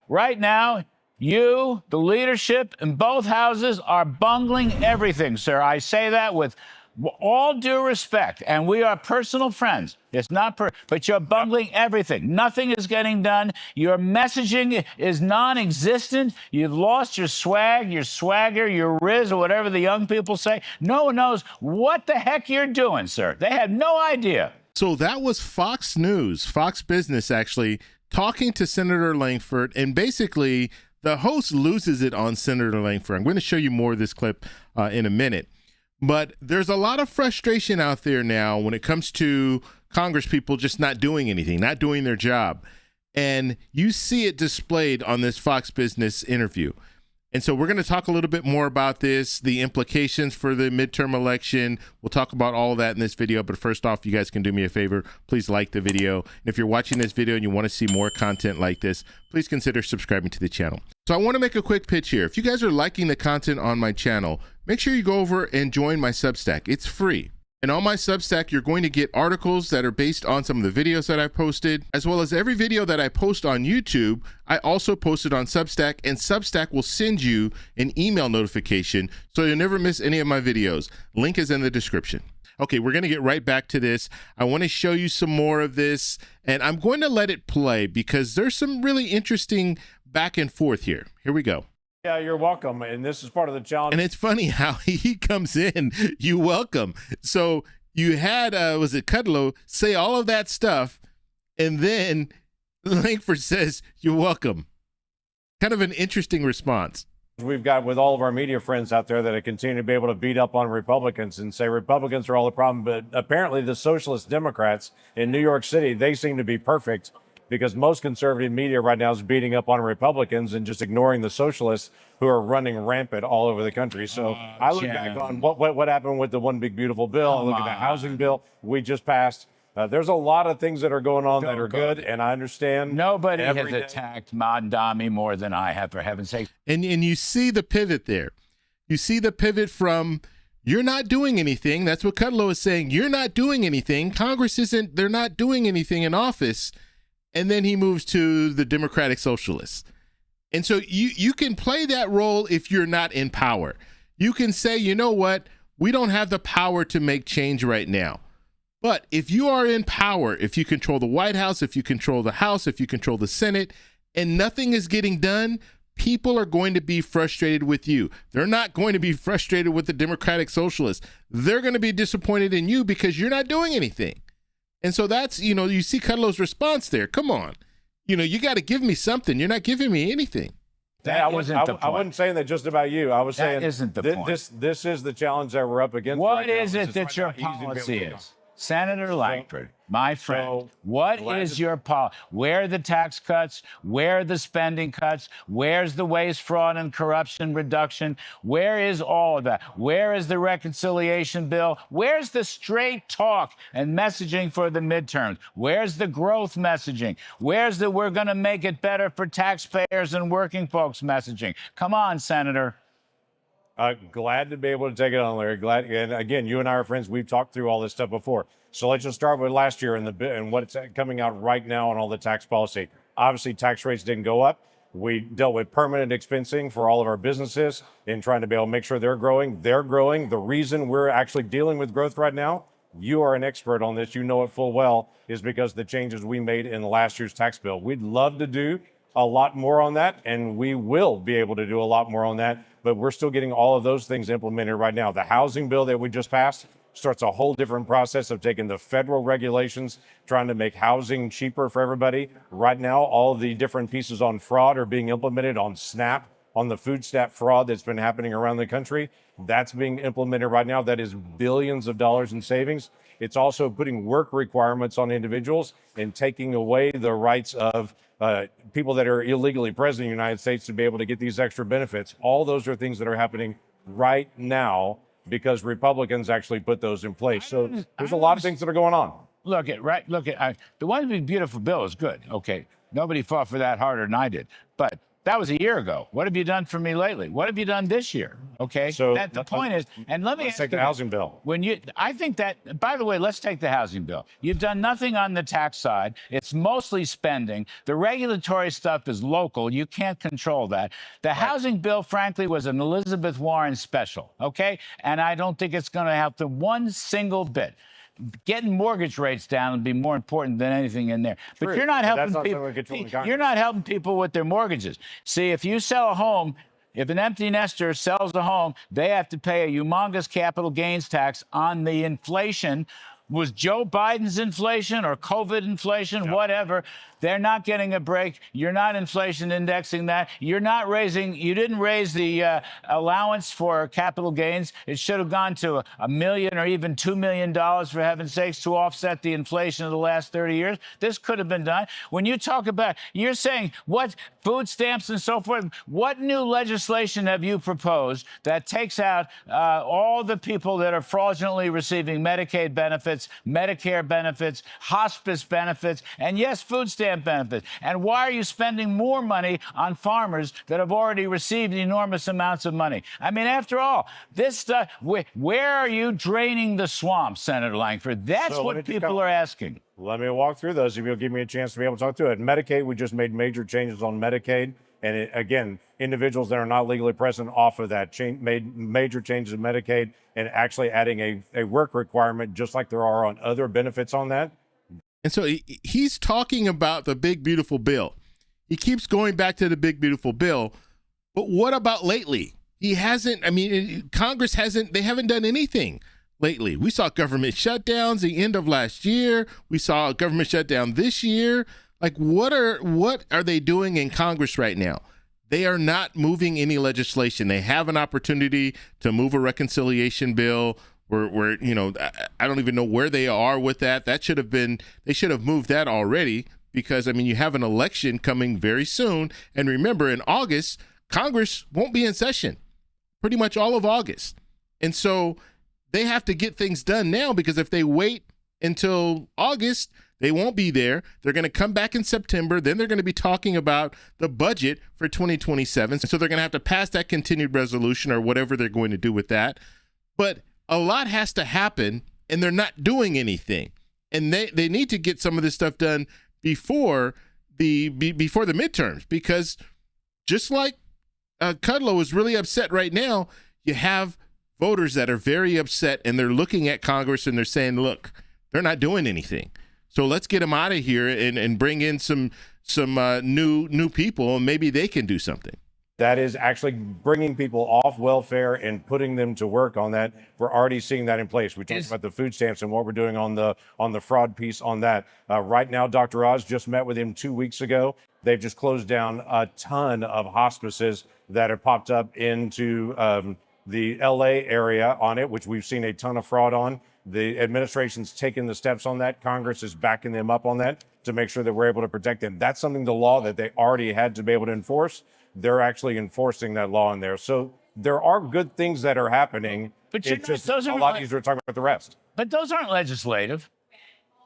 Right now, you, the leadership in both houses, are bungling everything, sir. I say that with all due respect, and we are personal friends. It's not, but you're bungling everything. Nothing is getting done. Your messaging is non-existent. You've lost your swag, your swagger, your riz, or whatever the young people say. No one knows what the heck you're doing, sir. They have no idea. So that was Fox News, Fox Business, actually talking to Senator Lankford, and basically the host loses it on Senator Lankford. I'm going to show you more of this clip in a minute. But there's a lot of frustration out there now when it comes to Congress people just not doing anything, not doing their job. And you see it displayed on this Fox Business interview. And so we're going to talk a little bit more about this, the implications for the midterm election. We'll talk about all of that in this video. But first off, you guys can do me a favor. Please like the video. And if you're watching this video and you want to see more content like this, please consider subscribing to the channel. So I want to make a quick pitch here. If you guys are liking the content on my channel, make sure you go over and join my Substack. It's free. And on my Substack, you're going to get articles that are based on some of the videos that I've posted, as well as every video that I post on YouTube, I also post it on Substack, and Substack will send you an email notification so you'll never miss any of my videos. Link is in the description. Okay, we're going to get right back to this. I want to show you some more of this, and I'm going to let it play because there's some really interesting back and forth here. Here we go. Yeah, you're welcome. And this is part of the challenge. And it's funny how he comes in, you welcome. So you had, was it Kudlow, say all of that stuff, and then Langford says, you're welcome. Kind of an interesting response. We've got with all of our media friends out there that continue to be able to beat up on Republicans and say Republicans are all the problem. But apparently the socialist Democrats in New York City, they seem to be perfect, because most conservative media right now is beating up on Republicans and just ignoring the socialists who are running rampant all over the country. So I look back on what happened with the One Big Beautiful Bill. I look at the housing bill we just passed. There's a lot of things that are going on that are good, and I understand. Nobody has attacked Mondami more than I have, for heaven's sake. And you see the pivot there. You see the pivot from, you're not doing anything. That's what Kudlow is saying. You're not doing anything. Congress isn't, they're not doing anything in office. And then he moves to the Democratic Socialists. And so you can play that role if you're not in power. You can say, you know what, we don't have the power to make change right now. But if you are in power, if you control the White House, if you control the House, if you control the Senate, and nothing is getting done, people are going to be frustrated with you. They're not going to be frustrated with the Democratic Socialists. They're going to be disappointed in you because you're not doing anything. And so that's, you know, you see Kudlow's response there. Come on. You know, you got to give me something. You're not giving me anything. That wasn't the point. I wasn't saying that just about you. I was saying that isn't the point. This is the challenge that we're up against. What is it that your policy is? Senator Lankford, my friend, what is your policy? Where are the tax cuts? Where are the spending cuts? Where's the waste, fraud, and corruption reduction? Where is all of that? Where is the reconciliation bill? Where's the straight talk and messaging for the midterms? Where's the growth messaging? Where's the we're going to make it better for taxpayers and working folks messaging? Come on, Senator. Glad to be able to take it on, Larry. Glad, and again, you and I are friends. We've talked through all this stuff before. So let's just start with last year and what's coming out right now on all the tax policy. Obviously, tax rates didn't go up. We dealt with permanent expensing for all of our businesses in trying to be able to make sure they're growing. They're growing. The reason we're actually dealing with growth right now, you are an expert on this, you know it full well, is because the changes we made in last year's tax bill. We'd love to do a lot more on that, and we will be able to do a lot more on that, but we're still getting all of those things implemented right now. The housing bill that we just passed starts a whole different process of taking the federal regulations, trying to make housing cheaper for everybody. Right now, all the different pieces on fraud are being implemented on SNAP, on the food stamp fraud that's been happening around the country. That's being implemented right now. That is billions of dollars in savings. It's also putting work requirements on individuals and taking away the rights of people that are illegally present in the United States to be able to get these extra benefits. All those are things that are happening right now because Republicans actually put those in place. So there's a lot of things that are going on. Look at the One Big Beautiful Bill is good. Okay, nobody fought for that harder than I did. But That was a year ago. What have you done for me lately? What have you done this year? Okay. So the point is, and let me let's ask take you, the housing bill. I think that, by the way, let's take the housing bill. You've done nothing on the tax side. It's mostly spending. The regulatory stuff is local. You can't control that. The housing bill, frankly, was an Elizabeth Warren special. Okay. And I don't think it's going to help them one single bit. Getting mortgage rates down would be more important than anything in there. But True. you're not But helping that's not people. something we control in Congress. You're not helping people with their mortgages. See, if you sell a home, if an empty nester sells a home, they have to pay a humongous capital gains tax on the inflation. Was Joe Biden's inflation or COVID inflation, whatever? They're not getting a break. You're not inflation indexing that. You didn't raise the allowance for capital gains. It should have gone to $1 million or even $2 million, for heaven's sakes, to offset the inflation of the last 30 years. This could have been done. When you talk about, you're saying what food stamps and so forth, what new legislation have you proposed that takes out all the people that are fraudulently receiving Medicaid benefits, Medicare benefits, hospice benefits, and yes, food stamp benefits? And why are you spending more money on farmers that have already received enormous amounts of money? I mean, after all, this stuff, where are you draining the swamp, Senator Langford? That's what people are asking. Let me walk through those if you'll give me a chance to be able to talk through it. Medicaid, we just made major changes on Medicaid. And again, individuals that are not legally present off of that made major changes in Medicaid and actually adding a work requirement, just like there are on other benefits on that. And so he's talking about the big, beautiful bill. He keeps going back to the big, beautiful bill. But what about lately? He hasn't, I mean, Congress they haven't done anything lately. We saw government shutdowns the end of last year. We saw a government shutdown this year. Like, what are they doing in Congress right now? They are not moving any legislation. They have an opportunity to move a reconciliation bill where you know, I don't even know where they are with that. They should have moved that already, because, I mean, you have an election coming very soon. And remember, in August, Congress won't be in session pretty much all of August. And so they have to get things done now, because if they wait until August, they won't be there. They're going to come back in September. Then they're going to be talking about the budget for 2027. So they're going to have to pass that continued resolution or whatever they're going to do with that. But a lot has to happen, and they're not doing anything. And they need to get some of this stuff done before the midterms, because just like Kudlow is really upset right now, you have voters that are very upset, and they're looking at Congress and they're saying, look, they're not doing anything. So let's get them out of here and bring in some new people, and maybe they can do something. That is actually bringing people off welfare and putting them to work on that. We're already seeing that in place. We talked about the food stamps and what we're doing on the fraud piece on that. Right now, Dr. Oz just met with him 2 weeks ago. They've just closed down a ton of hospices that have popped up into the LA area on it, which we've seen a ton of fraud on. The administration's taken the steps on that. Congress is backing them up on that to make sure that we're able to protect them. That's something, the law that they already had to be able to enforce. They're actually enforcing that law in there. So there are good things that are happening. But it's just a lot easier to talk about the rest. But those aren't legislative.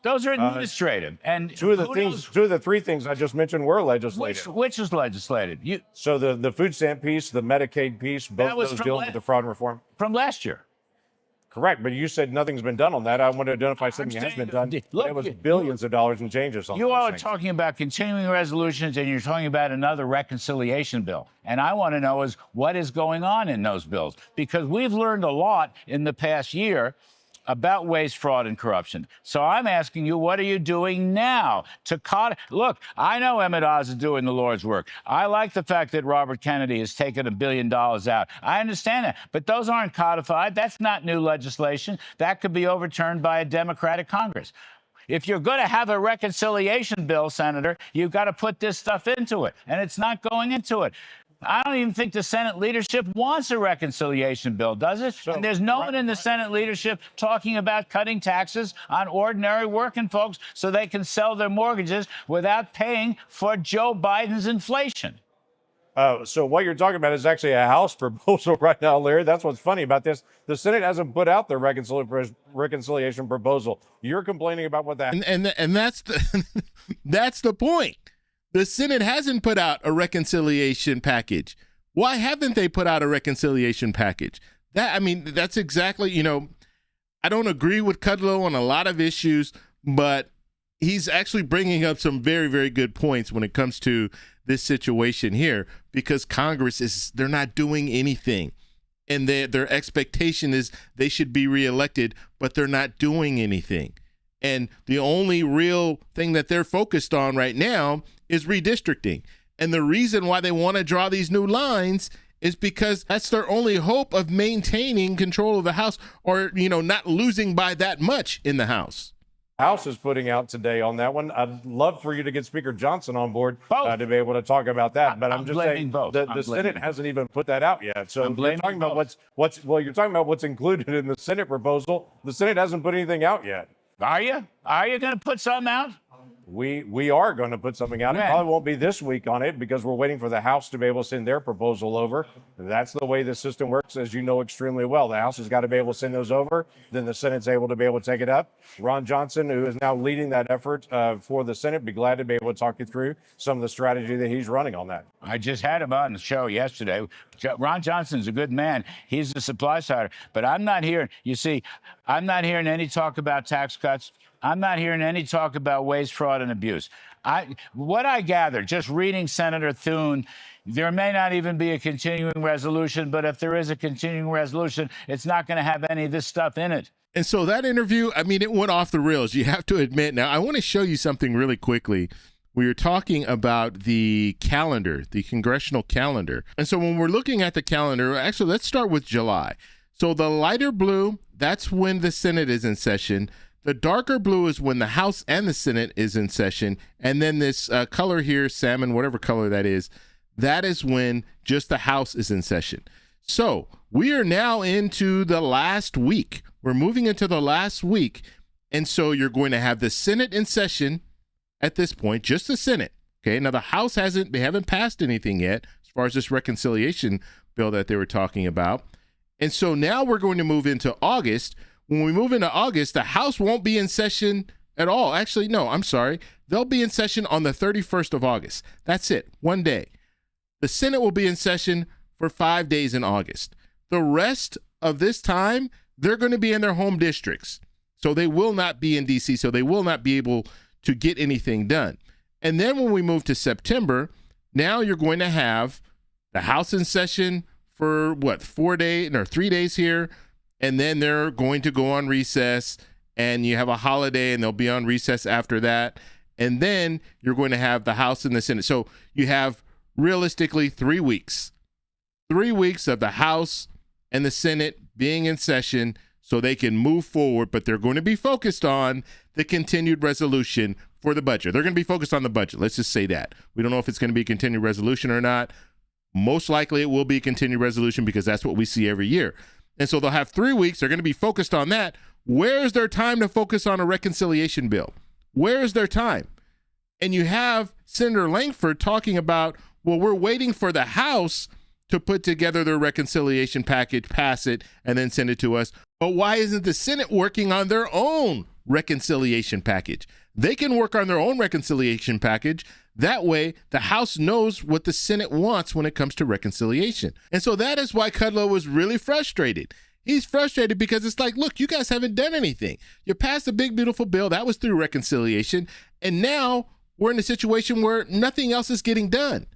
Those are administrative. And two of the three things I just mentioned were legislative. Which is legislative? So the food stamp piece, the Medicaid piece, both those dealing with the fraud and reform. From last year. Correct, but you said nothing's been done on that. I want to identify something that has been done. Look, it was billions of dollars in changes on you all are talking about continuing resolutions, and you're talking about another reconciliation bill. And I want to know is what is going on in those bills, because we've learned a lot in the past year about waste, fraud, and corruption. So I'm asking you, what are you doing now to look, I know Emmett Oz is doing the Lord's work. I like the fact that Robert Kennedy has taken $1 billion out. I understand that, but those aren't codified. That's not new legislation. That could be overturned by a Democratic Congress. If you're going to have a reconciliation bill, Senator, you've got to put this stuff into it, and it's not going into it. I don't even think the Senate leadership wants a reconciliation bill, does it? And there's no one in the Senate leadership talking about cutting taxes on ordinary working folks so they can sell their mortgages without paying for Joe Biden's inflation. So what you're talking about is actually a House proposal right now, Larry. That's what's funny about this. The Senate hasn't put out their reconciliation proposal. You're complaining about what that... And that's the, that's the point. The Senate hasn't put out a reconciliation package. Why haven't they put out a reconciliation package? That's exactly, I don't agree with Kudlow on a lot of issues, but he's actually bringing up some very, very good points when it comes to this situation here, because Congress they're not doing anything. And their expectation is they should be reelected, but they're not doing anything. And the only real thing that they're focused on right now is redistricting. And the reason why they want to draw these new lines is because that's their only hope of maintaining control of the House, or, not losing by that much in the House. House is putting out today on that one. I'd love for you to get Speaker Johnson on board to be able to talk about that. But I'm just saying the Senate hasn't even put that out yet. So you're talking about you're talking about what's included in the Senate proposal. The Senate hasn't put anything out yet. Are you? Are you going to put something out? We are going to put something out. It probably won't be this week on it because we're waiting for the House to be able to send their proposal over. That's the way the system works, as you know extremely well. The House has got to be able to send those over. Then the Senate's able to be able to take it up. Ron Johnson, who is now leading that effort for the Senate, be glad to be able to talk you through some of the strategy that he's running on that. I just had him on the show yesterday. Ron Johnson's a good man. He's the supply sider. But I'm not hearing any talk about tax cuts. I'm not hearing any talk about waste, fraud, and abuse. What I gather, just reading Senator Thune, there may not even be a continuing resolution, but if there is a continuing resolution, it's not going to have any of this stuff in it. And so that interview, it went off the rails, you have to admit. Now, I want to show you something really quickly. We were talking about the calendar, the congressional calendar. And so when we're looking at the calendar, actually, let's start with July. So the lighter blue, that's when the Senate is in session. The darker blue is when the House and the Senate is in session. And then this color here, salmon, whatever color that is when just the House is in session. So we are now into the last week. We're moving into the last week. And so you're going to have the Senate in session at this point, just the Senate. Okay, now the House they haven't passed anything yet as far as this reconciliation bill that they were talking about. And so now we're going to move into August. When we move into August, the House won't be in session at all. Actually, no, I'm sorry. They'll be in session on the 31st of August. That's it, one day. The Senate will be in session for 5 days in August. The rest of this time, they're going to be in their home districts. So they will not be in D.C., so they will not be able to get anything done. And then when we move to September, now you're going to have the House in session for 3 days here. And then they're going to go on recess, and you have a holiday, and they'll be on recess after that. And then you're going to have the House and the Senate. So you have realistically 3 weeks. 3 weeks of the House and the Senate being in session so they can move forward, but they're going to be focused on the continued resolution for the budget. They're going to be focused on the budget. Let's just say that. We don't know if it's going to be a continued resolution or not. Most likely it will be a continued resolution because that's what we see every year. And so they'll have 3 weeks. They're going to be focused on that. Where's their time to focus on a reconciliation bill? Where is their time? And you have Senator Lankford talking about, well, we're waiting for the House to put together their reconciliation package, pass it, and then send it to us. But why isn't the Senate working on their own reconciliation package? They can work on their own reconciliation package. That way, the House knows what the Senate wants when it comes to reconciliation. And so that is why Kudlow was really frustrated. He's frustrated because it's like, look, you guys haven't done anything. You passed a big, beautiful bill. That was through reconciliation. And now we're in a situation where nothing else is getting done.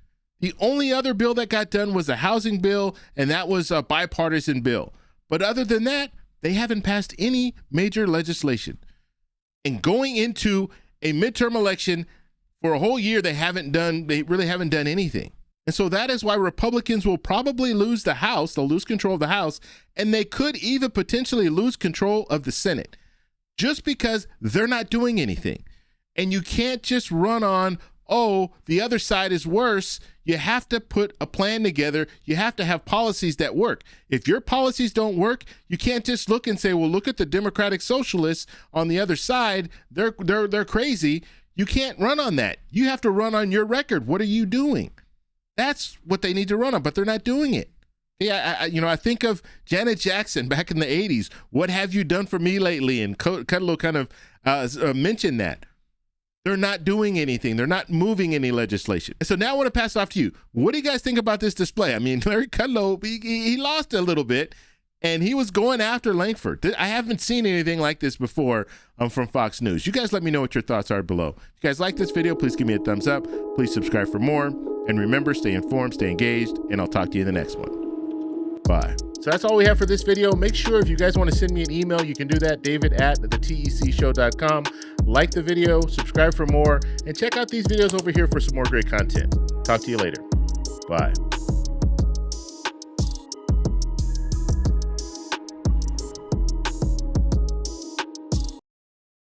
The only other bill that got done was the housing bill, and that was a bipartisan bill. But other than that, they haven't passed any major legislation. And going into a midterm election for a whole year, they really haven't done anything. And so that is why Republicans will probably lose the House. They'll lose control of the House, and they could even potentially lose control of the Senate just because they're not doing anything. And you can't just run on, oh, the other side is worse. You have to put a plan together. You have to have policies that work. If your policies don't work, you can't just look and say, well, look at the Democratic Socialists on the other side. They're crazy. You can't run on that. You have to run on your record. What are you doing? That's what they need to run on, but they're not doing it. Yeah, I think of Janet Jackson back in the 80s. What have you done for me lately? And Kudlow kind of mentioned that. they're not doing anything. They're not moving any legislation. So now I want to pass it off to you. What do you guys think about this display? I mean, Larry Kudlow, he lost a little bit, and he was going after Langford. I haven't seen anything like this before from Fox News. You guys let me know what your thoughts are below. If you guys like this video, please give me a thumbs up. Please subscribe for more. And remember, stay informed, stay engaged, and I'll talk to you in the next one. Bye. So that's all we have for this video. Make sure if you guys want to send me an email, you can do that, david@thetecshow.com. Like the video, subscribe for more, and check out these videos over here for some more great content. Talk to you later. Bye.